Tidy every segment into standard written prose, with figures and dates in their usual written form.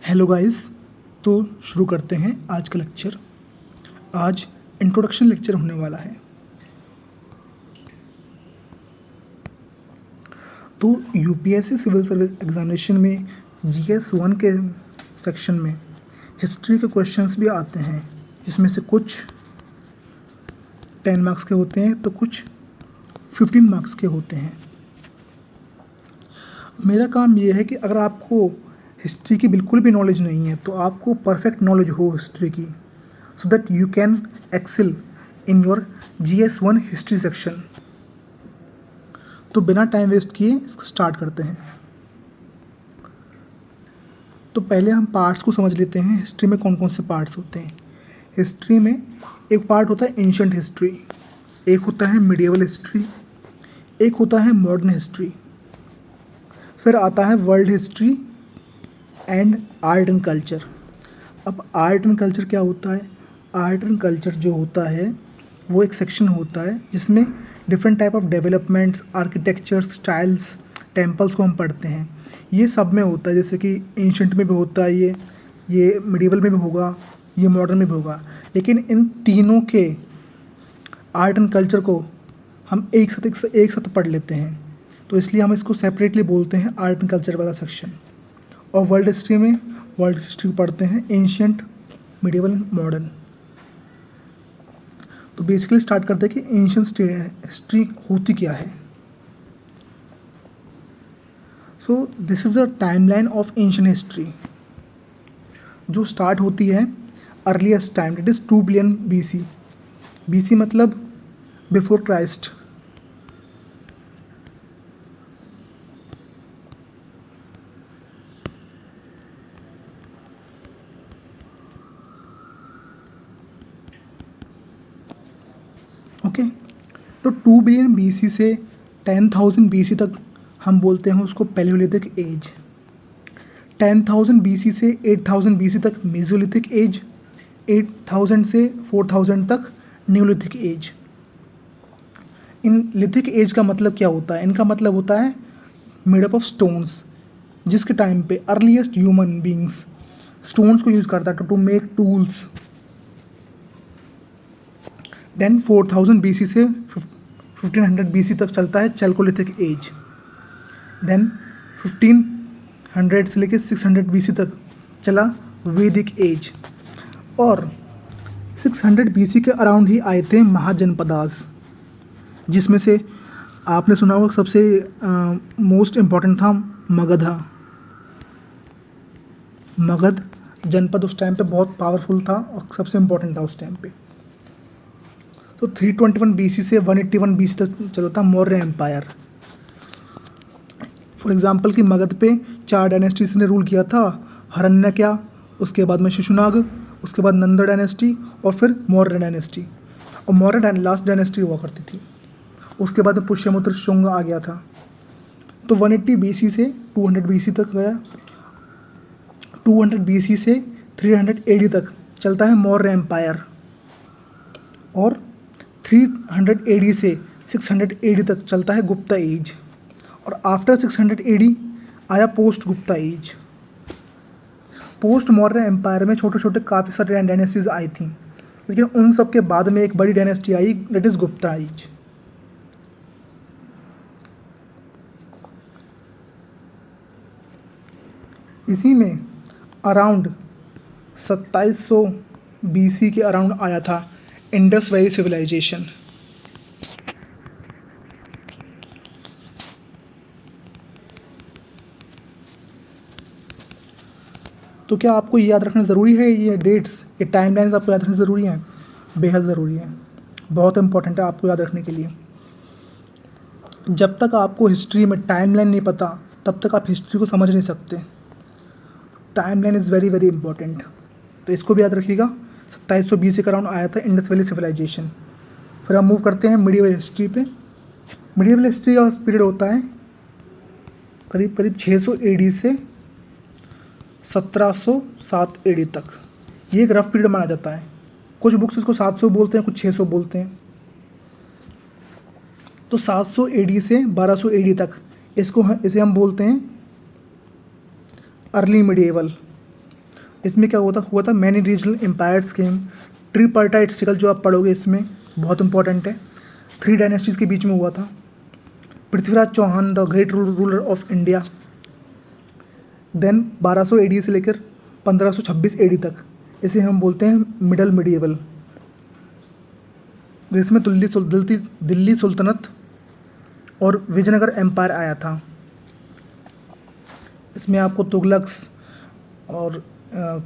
Hello guys. तो शुरू करते हैं आज का लेक्चर। आज इंट्रोडक्शन लेक्चर होने वाला है। तो यूपीएससी सिविल सर्विस एग्जामिनेशन में जीएस 1 के सेक्शन में हिस्ट्री के क्वेश्चंस भी आते हैं, जिसमें से कुछ 10 मार्क्स के होते हैं तो कुछ 15 मार्क्स के होते हैं। मेरा काम ये है कि अगर आपको हिस्ट्री की बिल्कुल भी नॉलेज नहीं है तो आपको परफेक्ट नॉलेज हो हिस्ट्री की, so that you can excel in your GS 1 history section. तो बिना टाइम वेस्ट किए इसको स्टार्ट करते हैं। तो पहले हम पार्ट्स को समझ लेते हैं। हिस्ट्री में कौन कौन से पार्ट्स होते हैं। हिस्ट्री में एक पार्ट होता है एंशिएंट हिस्ट्री, एक होता है मिडिएवल हिस्ट्री, एक होता है मॉडर्न हिस्ट्री, फिर आता है world history and art and culture. अब आर्ट एंड कल्चर क्या होता है? आर्ट एंड कल्चर जो होता है वो एक सेक्शन होता है जिसमें different type of developments, architectures, styles, temples को हम पढ़ते हैं। ये सब में होता है, जैसे कि एंशिएंट में भी होता है, ये मिडिवल में भी होगा, ये मॉडर्न में भी होगा। लेकिन इन तीनों के आर्ट एंड कल्चर को हम एक साथ पढ़ लेते हैं, तो इसलिए हम इसको सेपरेटली बोलते हैं आर्ट एंड कल्चर वाला सेक्शन। और वर्ल्ड हिस्ट्री में वर्ल्ड हिस्ट्री पढ़ते हैं एंशिएंट, मिडिवल, मॉडर्न। तो बेसिकली स्टार्ट करते हैं कि एंशिएंट हिस्ट्री होती क्या है। So this is the timeline of ancient history, जो स्टार्ट होती है earliest time, that is 2 billion BC। BC मतलब बिफोर क्राइस्ट। ओके, तो 2 बिलियन BC से 10,000 BC तक हम बोलते हैं उसको पैलियोलिथिक एज। 10,000 BC से 8,000 BC तक मेसोलिथिक एज, 8,000 से 4,000 तक न्यूलिथिक एज। इन लिथिक एज का मतलब क्या होता है? इनका मतलब होता है मेड अप ऑफ स्टोन्स, जिसके टाइम पे अर्लीस्ट ह्यूमन बींग्स स्टोन्स को यूज़ करता है to make tools. Then 4000 BC से 1500 BC तक चलता है चैल्कोलिथिक एज। देन 1500 से लेकर 600 BC तक चला वैदिक एज। और 600 BC के अराउंड ही आए थे महाजनपदास, जिसमें से आपने सुना होगा सबसे मोस्ट इम्पॉर्टेंट था मगधा। मगध जनपद उस टाइम पे बहुत पावरफुल था और सबसे इम्पॉर्टेंट था उस टाइम पे। तो 321 BC से 181 BC तक चला था मौर्य एम्पायर। फॉर एग्जांपल कि मगध पे 4 डायनेस्टीज ने रूल किया था, हरण्यक्या, उसके बाद में शिशुनाग, उसके बाद नंद डायनेस्टी और फिर मौर्य डायनेस्टी। और मौर्य लास्ट डायनेस्टी हुआ करती थी। उसके बाद में पुष्यमित्र शुंग आ गया था। तो 180 BC से 200 BC तक गया। 200 BC से 300 AD तक चलता है मौर्य एम्पायर। और 300 AD से 600 AD तक चलता है गुप्ता एज। और आफ्टर 600 AD आया post Gupta age. Post Maurya empire में छोटे छोटे काफ़ी सारे डायनेस्टीज आई थी, लेकिन उन सब के बाद में एक बड़ी डायनेस्टी आई, दैट इज गुप्ता एज। इसी में अराउंड 2700 BC के अराउंड आया था इंडस वैली सिविलाइजेशन। तो क्या आपको ये याद रखना ज़रूरी है? ये डेट्स, ये टाइमलाइंस आपको याद रखना ज़रूरी है? बेहद ज़रूरी है, बहुत इंपॉर्टेंट है आपको याद रखने के लिए। जब तक आपको हिस्ट्री में टाइमलाइन नहीं पता तब तक आप हिस्ट्री को समझ नहीं सकते। Timeline is very very important, तो इसको भी याद रखिएगा। 2700 BC के अराउंड आया था इंडस वैली सिविलाइजेशन। फिर हम मूव करते हैं मिडिवल हिस्ट्री पे। मिडिवल हिस्ट्री का पीरियड होता है करीब करीब 600 AD से 1707 AD तक। ये एक रफ पीरियड माना जाता है। कुछ बुक्स इसको 700 बोलते हैं, कुछ 600 बोलते हैं। तो 700 AD से 1200 AD तक इसे हम बोलते हैं अर्ली मिडिएवल। इसमें क्या हुआ था मैनी रीजनल एम्पायर्स केम, ट्रिपार्टाइट स्ट्रगल जो आप पढ़ोगे इसमें बहुत इंपॉर्टेंट है, 3 डायनेस्टीज़ के बीच में हुआ था। Prithviraj Chauhan the great ruler of India, then 1200 AD से लेकर 1526 AD तक, इसे हम बोलते हैं मिडल मिडिएवल, जिसमें दिल्ली सुल्तनत और विजयनगर एम्पायर आया था। इसमें आपको तुगलक्स और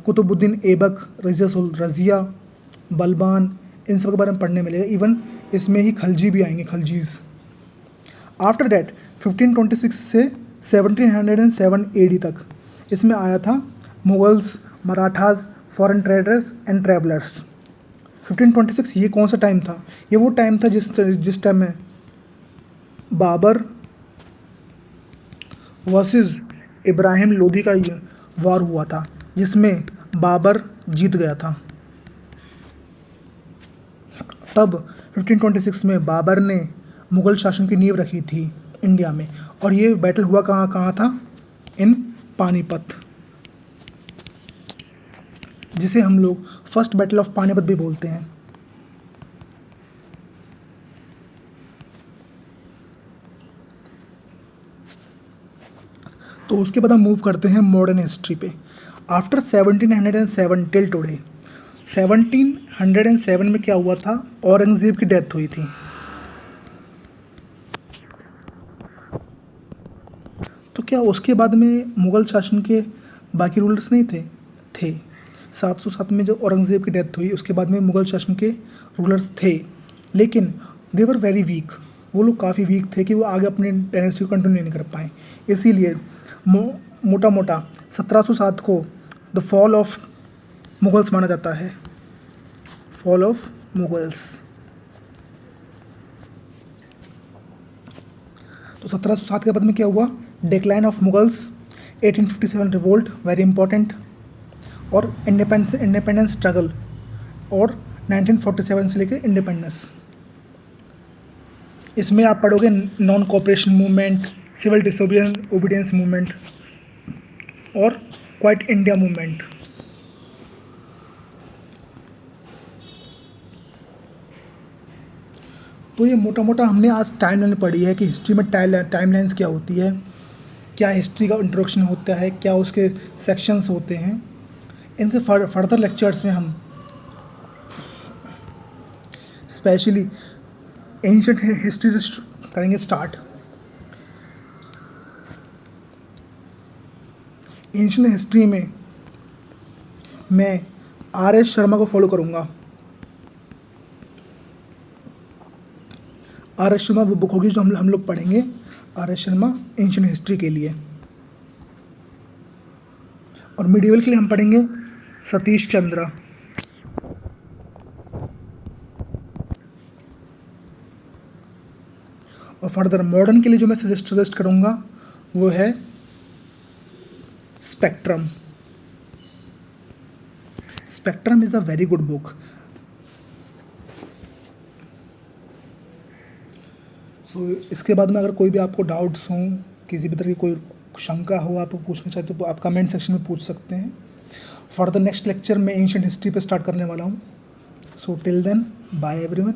कुतुबुद्दीन ऐबक, रज़िया, बलबान, इन सब के बारे में पढ़ने मिलेगा। इवन इसमें ही खलजी भी आएंगे, खलजीज़। आफ्टर दैट 1526 से 1707 AD तक इसमें आया था Mughals, Marathas, foreign traders and travellers. 1526 ये कौन सा टाइम था? ये वो टाइम था जिस टाइम में बाबर वर्सेस इब्राहिम लोदी का वॉर हुआ था, जिसमें बाबर जीत गया था। तब 1526 में बाबर ने मुग़ल शासन की नींव रखी थी इंडिया में, और ये बैटल हुआ कहाँ था? इन पानीपत, जिसे हम लोग फर्स्ट बैटल ऑफ पानीपत भी बोलते हैं। तो उसके बाद हम मूव करते हैं मॉडर्न हिस्ट्री पे। आफ्टर 1707 टिल टुडे, 1707 में क्या हुआ था? औरंगज़ेब की डेथ हुई थी। तो क्या उसके बाद में मुग़ल शासन के बाकी रूलर्स नहीं थे? 707 में जब औरंगज़ेब की डेथ हुई, उसके बाद में मुग़ल शासन के रूलर्स थे, लेकिन दे वर वेरी वीक। वो लोग काफ़ी वीक थे कि वो आगे अपने डायनेस्टी को कंटिन्यू नहीं कर पाए। इसीलिए मोटा मोटा 1707 को द फॉल ऑफ मुगल्स माना जाता है, फॉल ऑफ मुगल्स। तो 1707 के बाद में क्या हुआ? Decline of Mughals, 1857 revolt, very important, और इंडिपेंडेंस स्ट्रगल, और 1947 से लेकर इंडिपेंडेंस। इसमें आप पढ़ोगे non cooperation movement, civil disobedience movement और क्वाइट इंडिया मूवमेंट। तो ये मोटा मोटा हमने आज टाइमलाइन पढ़ी है कि हिस्ट्री में टाइमलाइंस क्या होती है, क्या हिस्ट्री का इंट्रोडक्शन होता है, क्या उसके सेक्शंस होते हैं। इनके फर्दर लेक्चर्स में हम स्पेशली एंशिएंट हिस्ट्री से करेंगे स्टार्ट। एंशिएंट हिस्ट्री में मैं RS शर्मा को फॉलो करूँगा। RS शर्मा वो बुक होगी जो हम लोग पढ़ेंगे, RS शर्मा एंशिएंट हिस्ट्री के लिए। और मिडिवल के लिए हम पढ़ेंगे सतीश चंद्रा। और फर्दर मॉडर्न के लिए जो मैं सजेस्ट करूँगा वो है Spectrum. Spectrum is a very good book. So इसके बाद में अगर कोई भी आपको डाउट्स हों, किसी भी तरह की कोई शंका हो, आप पूछना चाहते हो तो आप कमेंट सेक्शन में पूछ सकते हैं। फॉर द नेक्स्ट लेक्चर मैं एंशिएंट हिस्ट्री पे स्टार्ट करने वाला हूँ। So till then, bye everyone.